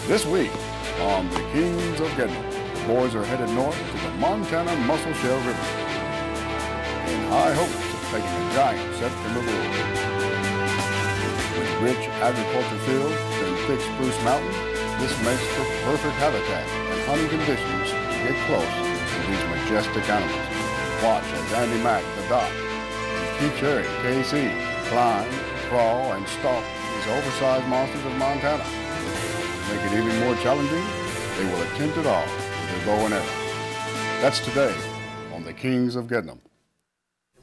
This week on the Kings of Gettin Em, the boys are headed north to the Montana Musselshell River in high hopes of taking a giant September bull. With rich agriculture fields and thick spruce mountains, this makes for perfect habitat and hunting conditions to get close to these majestic animals. Watch as Andy Mack, the Doc, and Keith Cherry, KC, climb, crawl, and stalk these oversized monsters of Montana. To make it even more challenging, they will attempt it all with their bow and arrow. That's today on the Kings of Gettin Em.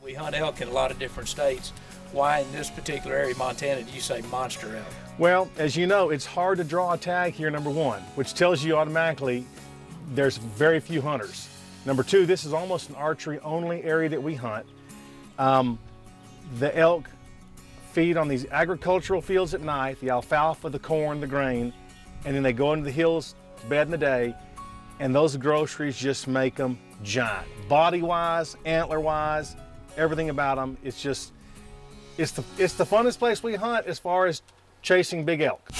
We hunt elk in a lot of different states. Why in this particular area, Montana, do you say monster elk? Well, as you know, it's hard to draw a tag here, number one, which tells you automatically there's very few hunters. Number two, this is almost an archery-only area that we hunt. The elk feed on these agricultural fields at night, the alfalfa, the corn, the grain, and then they go into the hills to bed in the day, and those groceries just make them giant. Body-wise, antler-wise, everything about them, it's just, it's the funnest place we hunt as far as chasing big elk.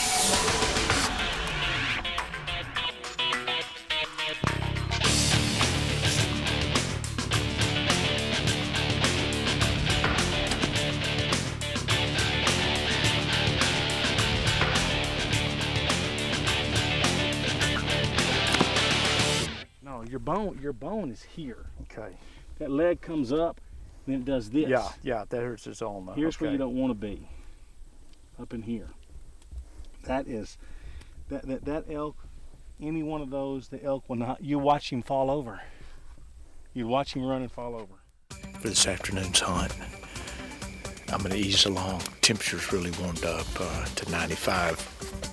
No, your bone is here. Okay. That leg comes up, then it does this. Yeah, that hurts its own. Here's where you don't want to be. Up in here. That is, that elk, any one of those, the elk will not, you watch him fall over. You watch him run and fall over. For this afternoon's hunt, I'm going to ease along. Temperature's really warmed up to 95.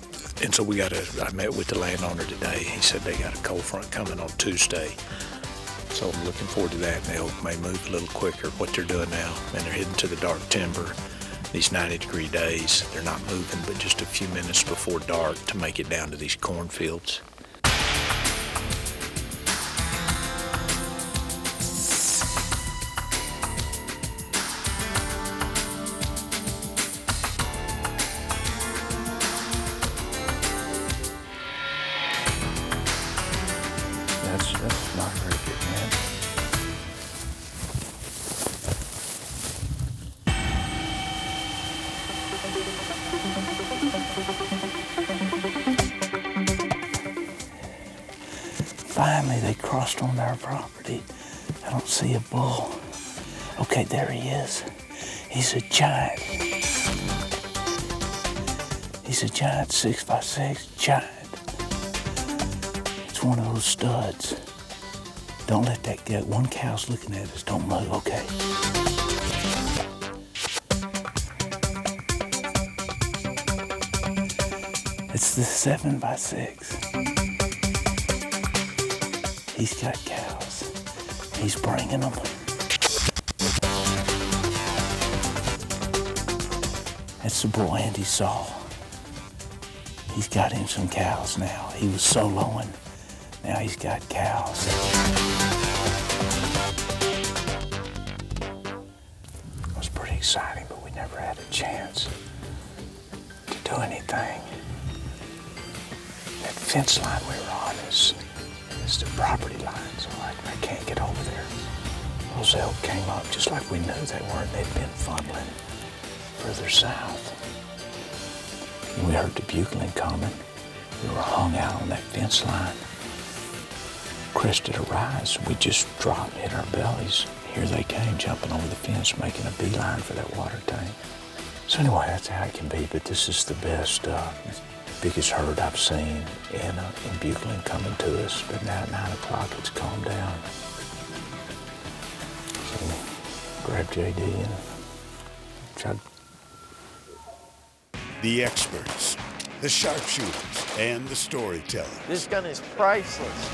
And so I met with the landowner today. He said they got a cold front coming on Tuesday. So I'm looking forward to that. The elk may move a little quicker, what they're doing now. And they're heading to the dark timber. These 90-degree days, they're not moving but just a few minutes before dark to make it down to these cornfields. That's not very good, man. Finally, they crossed on our property. I don't see a bull. Okay, there he is. He's a giant. He's a giant 6x6 giant. It's one of those studs. Don't let that get, one cow's looking at us. Don't move, okay? It's the 7x6. He's got cows. He's bringing them. That's the bull Andy saw. He's got him some cows now. He was soloing. Now he's got cows. It was pretty exciting, but we never had a chance to do anything. That fence line we were on is the property line, so I can't get over there. Those elk came up just like we knew they weren't. They'd been funneling further south. And we heard the bugling coming. We were hung out on that fence line. Crested a rise. We just dropped, hit our bellies. Here they came, jumping over the fence, making a beeline for that water tank. So anyway, that's how it can be, but this is the best, biggest herd I've seen in bugling coming to us. But now at 9 o'clock, it's calmed down. So grab JD and try. The experts, the sharpshooters, and the storytellers. This gun is priceless.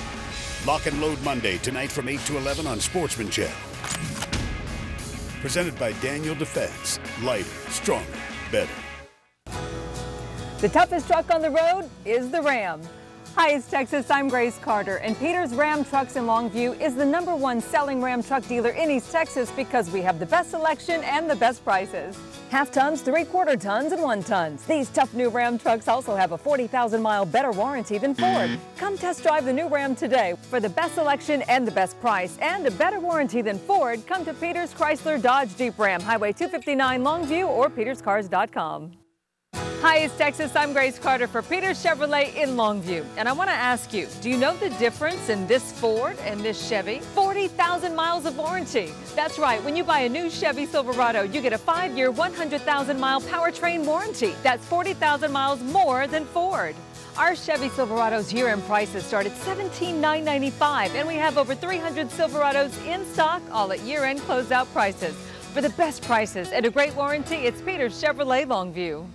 Lock and Load Monday, tonight from 8 to 11 on Sportsman Channel. Presented by Daniel Defense. Lighter, stronger, better. The toughest truck on the road is the Ram. Hi, it's Texas. I'm Grace Carter, and Peters Ram Trucks in Longview is the #1 selling Ram truck dealer in East Texas because we have the best selection and the best prices. Half tons, 3/4 tons, and 1 tons. These tough new Ram trucks also have a 40,000-mile better warranty than Ford. Come test drive the new Ram today. For the best selection and the best price and a better warranty than Ford, come to Peters Chrysler Dodge Jeep Ram, Highway 259 Longview or peterscars.com. Hi, it's Texas. I'm Grace Carter for Peters Chevrolet in Longview. And I want to ask you, do you know the difference in this Ford and this Chevy? 40,000 miles of warranty. That's right. When you buy a new Chevy Silverado, you get a 5-year, 100,000-mile powertrain warranty. That's 40,000 miles more than Ford. Our Chevy Silverado's year-end prices start at $17,995, and we have over 300 Silverados in stock, all at year-end closeout prices. For the best prices and a great warranty, it's Peters Chevrolet Longview.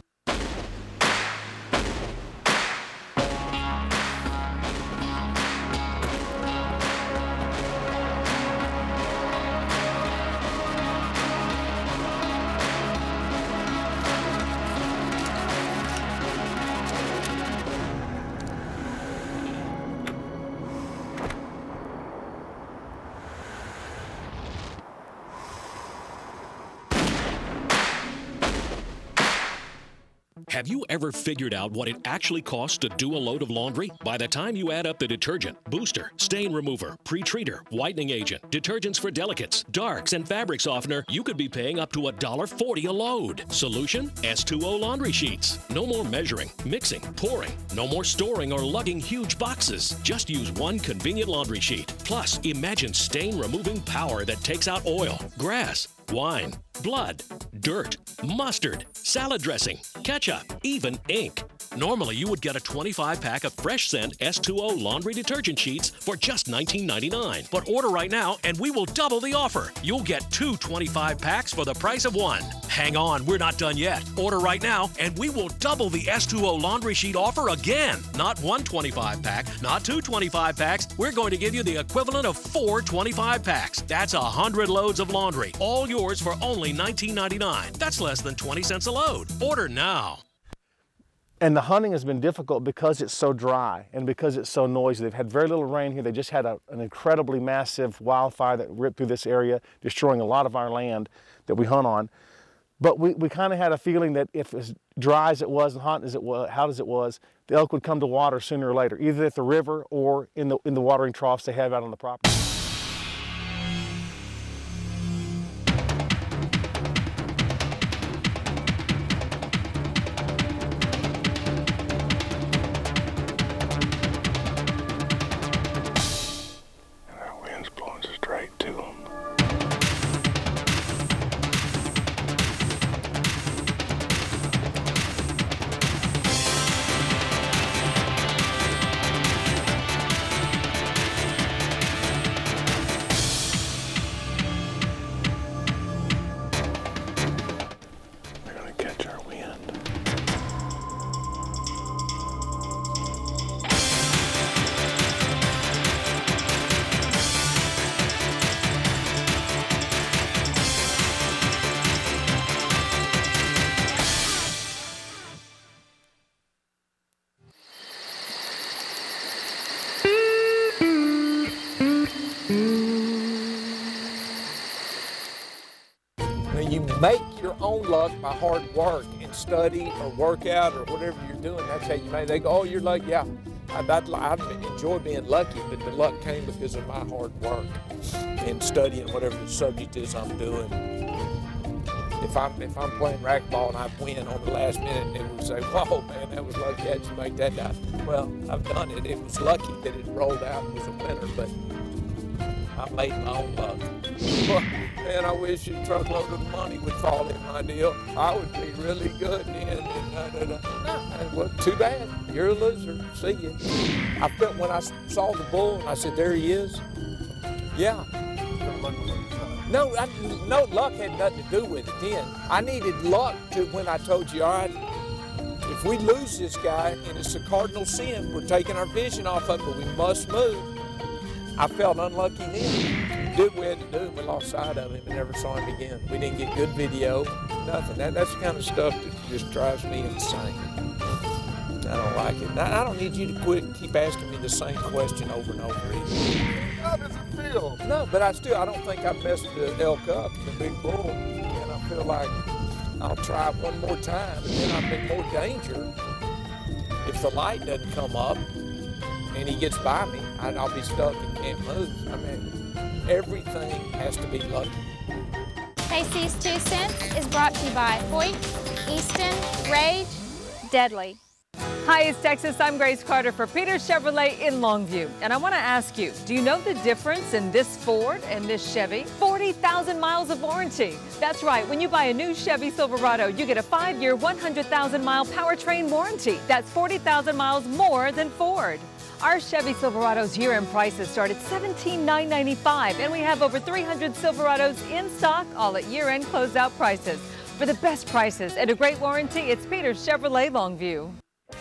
Have you ever figured out what it actually costs to do a load of laundry? By the time you add up the detergent, booster, stain remover, pre-treater, whitening agent, detergents for delicates, darks, and fabric softener, you could be paying up to $1.40 a load. Solution? S2O laundry sheets. No more measuring, mixing, pouring. No more storing or lugging huge boxes. Just use one convenient laundry sheet. Plus, imagine stain-removing power that takes out oil, grass, wine, blood, dirt, mustard, salad dressing, ketchup, even ink. Normally, you would get a 25-pack of fresh scent S2O laundry detergent sheets for just $19.99. But order right now and we will double the offer. You'll get 2 25-packs for the price of 1. Hang on, we're not done yet. Order right now and we will double the S2O laundry sheet offer again. Not 1 25-pack, not 2 25-packs. We're going to give you the equivalent of 4 25-packs. That's 100 loads of laundry. All yours for only $19.99. That's less than 20 cents a load. Order now. And the hunting has been difficult because it's so dry and because it's so noisy. They've had very little rain here. They just had an incredibly massive wildfire that ripped through this area, destroying a lot of our land that we hunt on. But we kind of had a feeling that if as dry as it was and hot as it was, the elk would come to water sooner or later, either at the river or in the watering troughs they have out on the property. You make your own luck by hard work and study or work out or whatever you're doing. That's how you make it. They go, oh, you're lucky. Yeah, I enjoy being lucky, but the luck came because of my hard work and studying whatever the subject is I'm doing. If I'm playing racquetball and I win on the last minute, and it would say, whoa, man, that was lucky. How'd you make that die? Well, I've done it. It was lucky that it rolled out and was a winner, but I made my own luck. Man, I wish a truckload of money would fall in my deal. I would be really good then. Well, too bad. You're a loser. See you. I felt when I saw the bull and I said, there he is. Yeah. No, luck had nothing to do with it then. I needed luck to when I told you, all right, if we lose this guy and it's a cardinal sin, we're taking our vision off of it, but we must move. I felt unlucky then. Did what we had to do, we lost sight of him and never saw him again. We didn't get good video, nothing. That's the kind of stuff that just drives me insane. I don't like it. I don't need you to keep asking me the same question over and over either. How does it feel? No, but I don't think I've messed the elk up, the big bull, and I feel like I'll try it one more time, and then I'm in more danger if the light doesn't come up and he gets by me. I'll be stuck and can't move. I mean, everything has to be lucky. KC's 2 Cents is brought to you by Hoyt, Easton, Rage, Deadly. Hi, it's Texas. I'm Grace Carter for Peters Chevrolet in Longview. And I want to ask you, do you know the difference in this Ford and this Chevy? 40,000 miles of warranty. That's right. When you buy a new Chevy Silverado, you get a 5-year, 100,000-mile powertrain warranty. That's 40,000 miles more than Ford. Our Chevy Silverado's year-end prices start at $17,995, and we have over 300 Silverados in stock, all at year-end closeout prices. For the best prices and a great warranty, it's Peters Chevrolet Longview.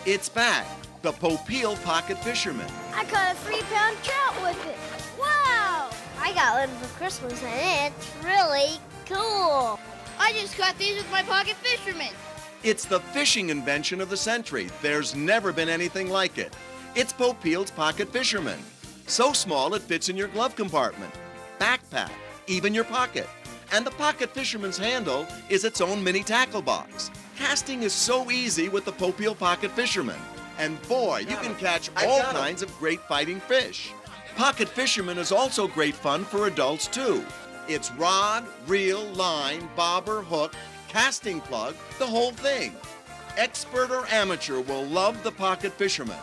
It's back, the Popeil Pocket Fisherman. I caught a 3-pound trout with it. Wow! I got one for Christmas and it's really cool. I just caught these with my Pocket Fisherman. It's the fishing invention of the century. There's never been anything like it. It's Popeil's Pocket Fisherman. So small it fits in your glove compartment, backpack, even your pocket. And the Pocket Fisherman's handle is its own mini tackle box. Casting is so easy with the Popeil Pocket Fisherman. And boy, you can catch all kinds of great fighting fish. Pocket Fisherman is also great fun for adults too. It's rod, reel, line, bobber, hook, casting plug, the whole thing. Expert or amateur will love the Pocket Fisherman.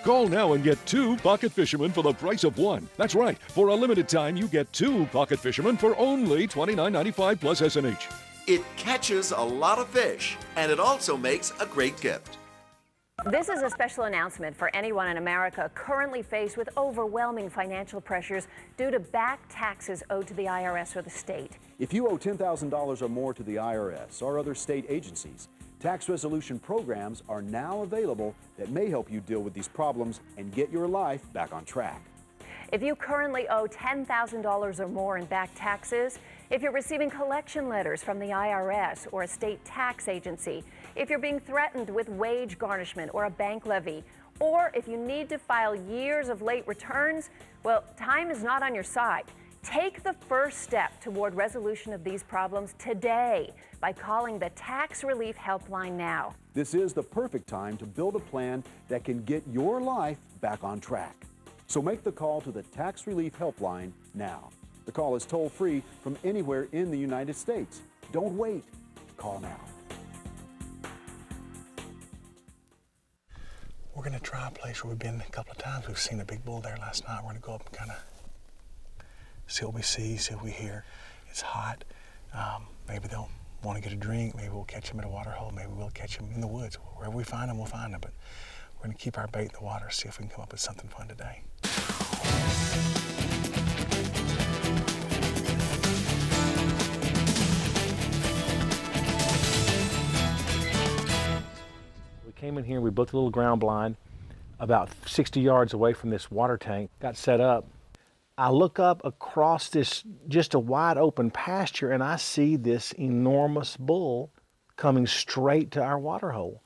Call now and get 2 Pocket Fishermen for the price of 1. That's right. For a limited time, you get 2 Pocket Fishermen for only $29.95 plus S&H. It catches a lot of fish, and it also makes a great gift. This is a special announcement for anyone in America currently faced with overwhelming financial pressures due to back taxes owed to the IRS or the state. If you owe $10,000 or more to the IRS or other state agencies, tax resolution programs are now available that may help you deal with these problems and get your life back on track. If you currently owe $10,000 or more in back taxes, if you're receiving collection letters from the IRS or a state tax agency, if you're being threatened with wage garnishment or a bank levy, or if you need to file years of late returns, well, time is not on your side. Take the first step toward resolution of these problems today by calling the Tax Relief Helpline now. This is the perfect time to build a plan that can get your life back on track. So make the call to the Tax Relief Helpline now. The call is toll-free from anywhere in the United States. Don't wait. Call now. We're going to try a place where we've been a couple of times. We've seen a big bull there last night. We're going to go up and kind of see what we see, see what we hear. It's hot. Maybe they'll want to get a drink. Maybe we'll catch them at a water hole. Maybe we'll catch them in the woods. Wherever we find them, we'll find them. But we're going to keep our bait in the water, see if we can come up with something fun today. We came in here, we built a little ground blind about 60 yards away from this water tank, got set up. I look up across this just a wide open pasture and I see this enormous bull coming straight to our water hole.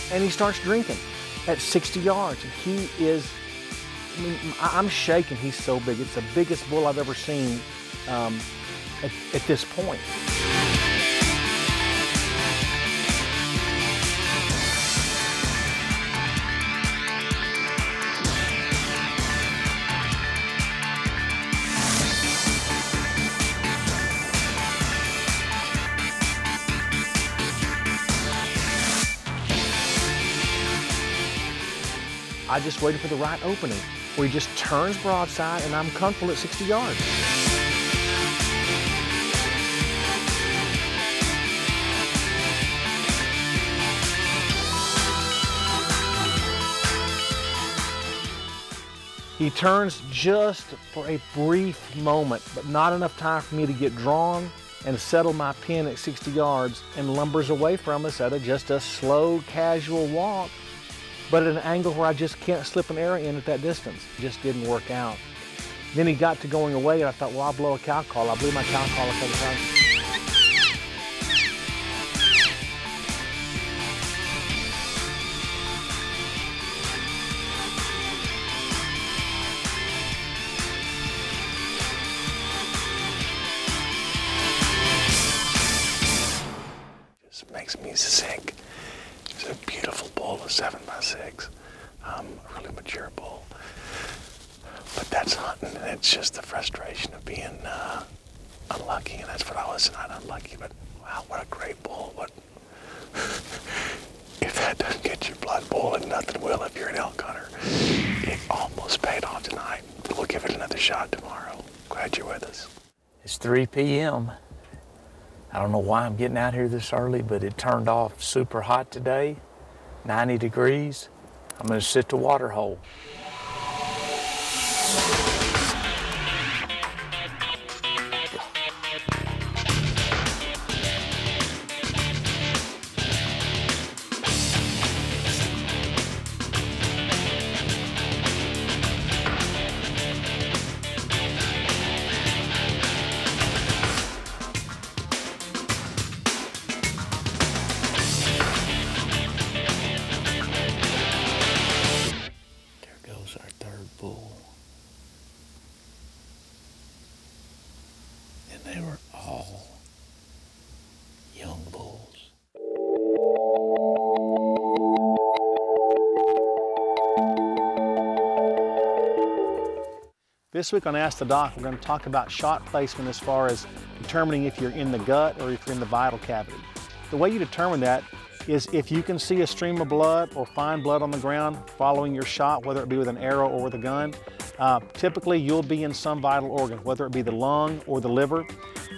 And he starts drinking at 60 yards. And he is, I mean, I'm shaking. He's so big. It's the biggest bull I've ever seen at this point. I just waited for the right opening where he just turns broadside and I'm comfortable at 60 yards. He turns just for a brief moment, but not enough time for me to get drawn and settle my pin at 60 yards, and lumbers away from us at just a slow, casual walk, but at an angle where I just can't slip an arrow in at that distance. It just didn't work out. Then he got to going away, and I thought, well, I'll blow a cow call. I blew my cow call a couple times. Just makes me sick. It's a beautiful bull, a 7x6, a really mature bull. But that's hunting, and it's just the frustration of being unlucky, and that's what I was tonight, unlucky. But wow, what a great bull! What if that doesn't get your blood boiling? Nothing will if you're an elk hunter. It almost paid off tonight. We'll give it another shot tomorrow. Glad you're with us. It's 3 p.m. I don't know why I'm getting out here this early, but it turned off super hot today, 90 degrees. I'm gonna sit the water hole. They were all young bulls. This week on Ask the Doc, we're going to talk about shot placement as far as determining if you're in the gut or if you're in the vital cavity. The way you determine that is if you can see a stream of blood or find blood on the ground following your shot, whether it be with an arrow or with a gun. Typically you'll be in some vital organ, whether it be the lung or the liver,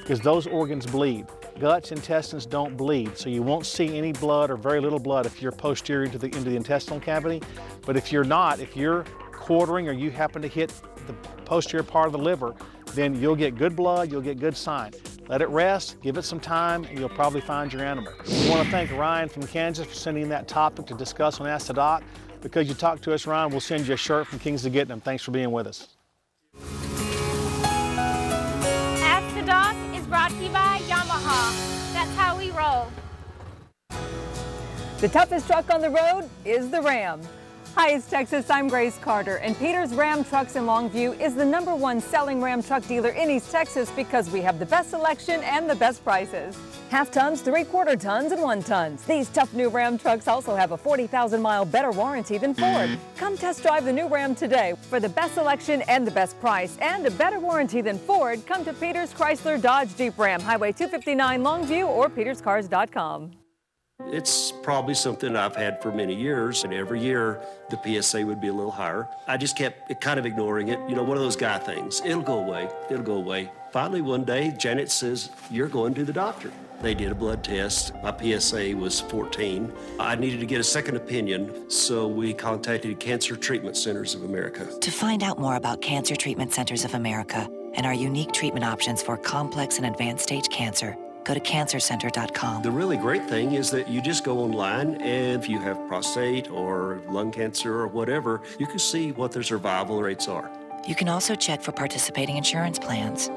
because those organs bleed. Guts, intestines don't bleed, so you won't see any blood or very little blood if you're posterior into the intestinal cavity. But if you're not, if you're quartering or you happen to hit the posterior part of the liver, then you'll get good blood, you'll get good sign. Let it rest, give it some time, and you'll probably find your animal. We want to thank Ryan from Kansas for sending in that topic to discuss on Ask the Doc. Because you talked to us, Ryan, we'll send you a shirt from Kings of Gettin Em. Thanks for being with us. Ask the Doc is brought to you by Yamaha. That's how we roll. The toughest truck on the road is the Ram. Hi, it's Texas. I'm Grace Carter, and Peter's Ram Trucks in Longview is the #1 selling Ram truck dealer in East Texas because we have the best selection and the best prices. Half tons, 3/4 tons, and 1 tons. These tough new Ram trucks also have a 40,000-mile better warranty than Ford. Come test drive the new Ram today. For the best selection and the best price and a better warranty than Ford, come to Peters Chrysler Dodge Jeep Ram, Highway 259 Longview or peterscars.com. It's probably something I've had for many years, and every year the PSA would be a little higher. I just kept kind of ignoring it. You know, one of those guy things. It'll go away. It'll go away. Finally, one day, Janet says, "You're going to the doctor." They did a blood test. My PSA was 14. I needed to get a second opinion, so we contacted Cancer Treatment Centers of America. To find out more about Cancer Treatment Centers of America and our unique treatment options for complex and advanced stage cancer, go to cancercenter.com. The really great thing is that you just go online, and if you have prostate or lung cancer or whatever, you can see what their survival rates are. You can also check for participating insurance plans.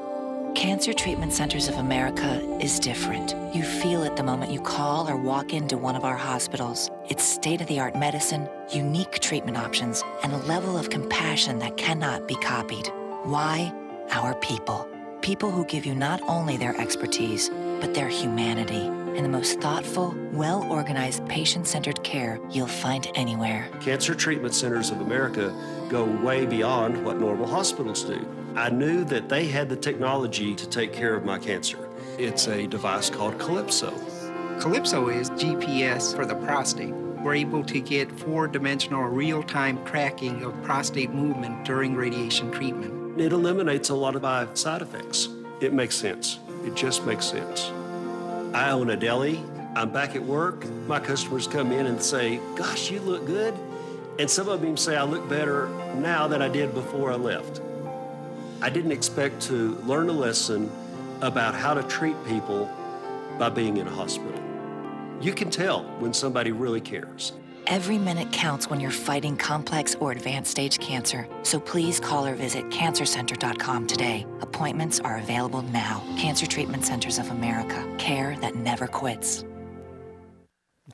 Cancer Treatment Centers of America is different. You feel it the moment you call or walk into one of our hospitals. It's state-of-the-art medicine, unique treatment options, and a level of compassion that cannot be copied. Why? Our people. People who give you not only their expertise, but their humanity and the most thoughtful, well-organized, patient-centered care you'll find anywhere. Cancer Treatment Centers of America go way beyond what normal hospitals do. I knew that they had the technology to take care of my cancer. It's a device called Calypso. Calypso is GPS for the prostate. We're able to get 4-dimensional real-time tracking of prostate movement during radiation treatment. It eliminates a lot of my side effects. It makes sense. It just makes sense. I own a deli. I'm back at work. My customers come in and say, "Gosh, you look good." And some of them say I look better now than I did before I left. I didn't expect to learn a lesson about how to treat people by being in a hospital. You can tell when somebody really cares. Every minute counts when you're fighting complex or advanced stage cancer, so please call or visit cancercenter.com today. Appointments are available now. Cancer Treatment Centers of America. Care that never quits.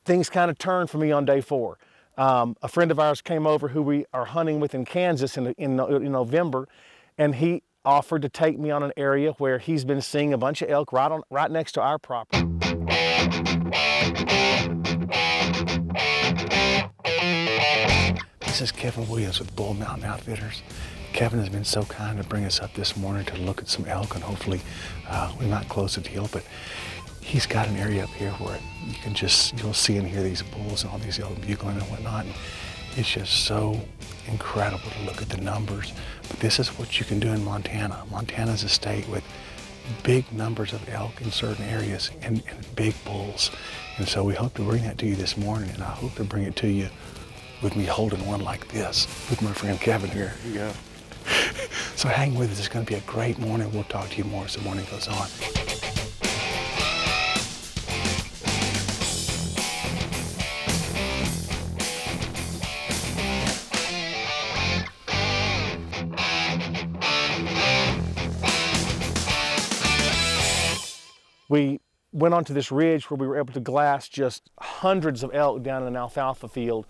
Things kind of turned for me on day 4. A friend of ours came over who we are hunting with in Kansas in November, and he offered to take me on an area where he's been seeing a bunch of elk right next to our property. This is Kevin Williams with Bull Mountain Outfitters. Kevin has been so kind to bring us up this morning to look at some elk, and hopefully we might close the deal, but he's got an area up here where you'll see and hear these bulls and all these elk bugling and whatnot. And it's just so incredible to look at the numbers. But this is what you can do in Montana. Montana's a state with big numbers of elk in certain areas and big bulls. And so we hope to bring that to you this morning, and I hope to bring it to you with me holding one like this with my friend Kevin here. There you go. So hang with us. It's going to be a great morning. We'll talk to you more as the morning goes on. We went onto this ridge where we were able to glass just hundreds of elk down in an alfalfa field,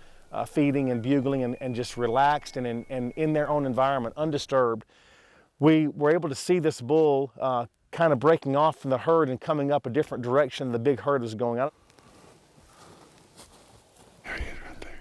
feeding and bugling and just relaxed and in their own environment, undisturbed. We were able to see this bull kind of breaking off from the herd and coming up a different direction the big herd was going out. There he is right there.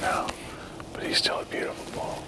No, but he's still a beautiful bull.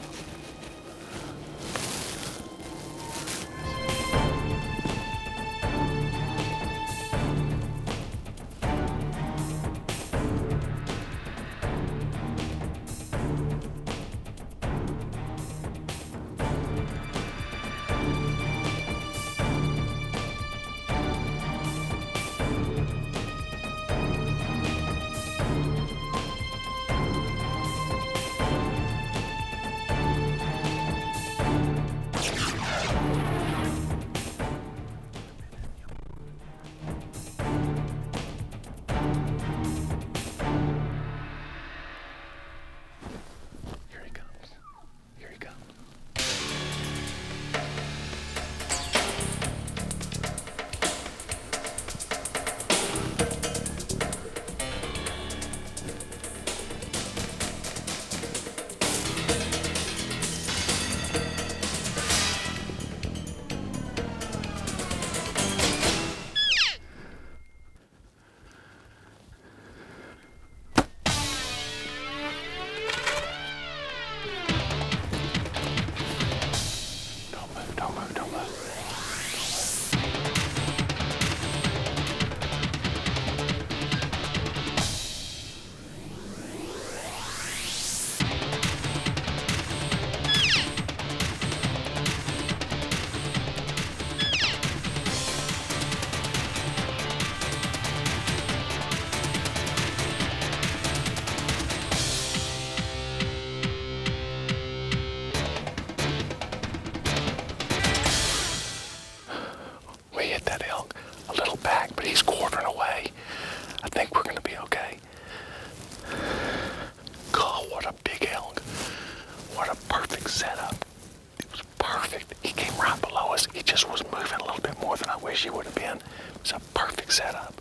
wish you would have been. It was a perfect setup.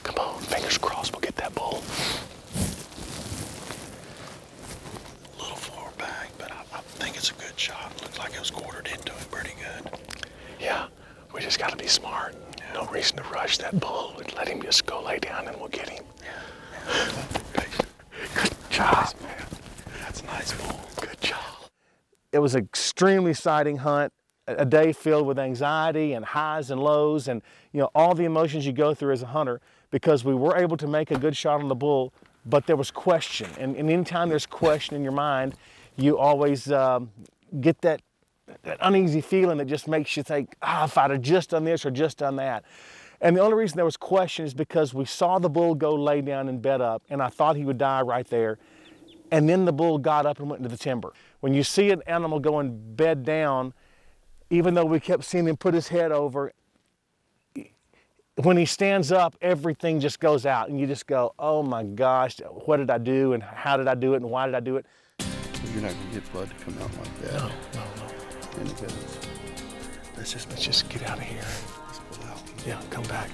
Come on, fingers crossed we'll get that bull. A little far back, but I think it's a good shot. Looks like it was quartered into him pretty good. Yeah, we just got to be smart. Yeah. No reason to rush that bull. Let him just go lay down and we'll get him. Yeah. Good job. Nice, man. That's a nice bull. Good job. It was an extremely exciting hunt. a day filled with anxiety and highs and lows and, you know, all the emotions you go through as a hunter, because we were able to make a good shot on the bull, but there was question. And anytime there's question in your mind, you always get that uneasy feeling that just makes you think, if I'd have just done this or just done that. And the only reason there was question is because we saw the bull go lay down and bed up, and I thought he would die right there. And then the bull got up and went into the timber. When you see an animal going bed down, even though we kept seeing him put his head over, when he stands up, everything just goes out, and you just go, oh my gosh, what did I do, and how did I do it, and why did I do it? You're not gonna get blood to come out like that. No. Let's just get out of here. Let's pull out. Yeah, come back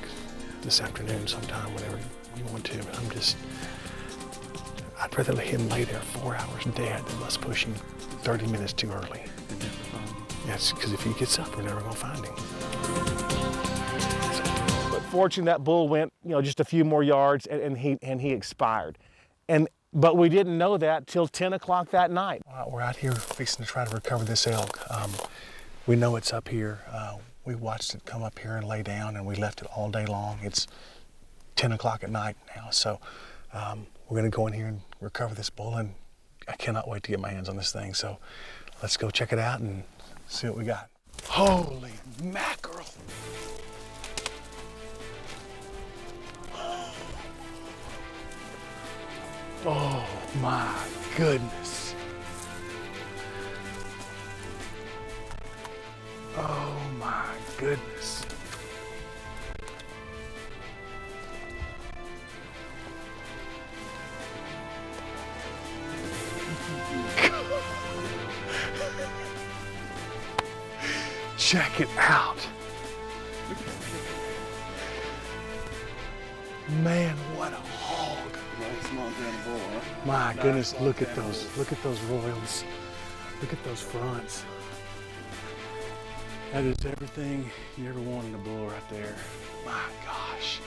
this afternoon sometime, whenever you want to. I'd rather let him lay there 4 hours dead than us push him 30 minutes too early. Yes, because if he gets up, we're never gonna find him. But fortunately, that bull went, you know, just a few more yards, and he expired. But we didn't know that till 10 o'clock that night. We're out here fixing to try to recover this elk. We know it's up here. We watched it come up here and lay down, and we left it all day long. It's 10 o'clock at night now, so we're gonna go in here and recover this bull, and I cannot wait to get my hands on this thing. So let's go check it out and see what we got. Holy mackerel! Oh my goodness. Oh my goodness. Check it out. Man, what a hog. Nice Montana bull, huh? My goodness, look at those royals. Look at those fronts. That is everything you ever wanted in a bull right there. My gosh.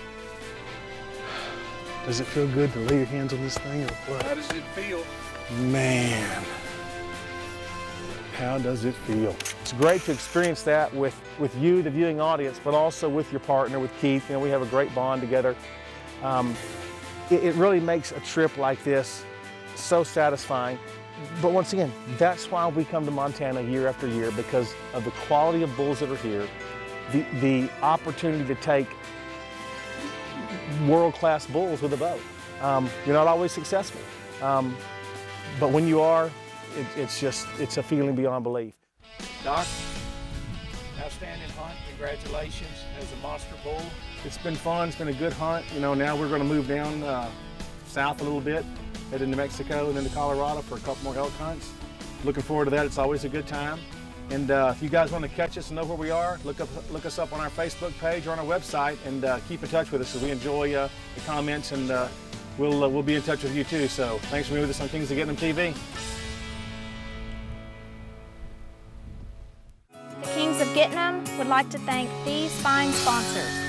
Does it feel good to lay your hands on this thing or what? How does it feel? Man, how does it feel? It's great to experience that with you, the viewing audience, but also with your partner, with Keith. You know, we have a great bond together. It really makes a trip like this so satisfying. But once again, that's why we come to Montana year after year, because of the quality of bulls that are here, the opportunity to take world-class bulls with a bow. You're not always successful, but when you are, it's a feeling beyond belief. Doc, outstanding hunt. Congratulations as a monster bull. It's been fun. It's been a good hunt. You know, now we're going to move down south a little bit, head into Mexico and then to Colorado for a couple more elk hunts. Looking forward to that. It's always a good time. And if you guys want to catch us and know where we are, look us up on our Facebook page or on our website, and keep in touch with us, so we enjoy the comments, and we'll be in touch with you too. So thanks for being with us on Kings of Gettin Em TV. The Kings of Gettin Em would like to thank these fine sponsors.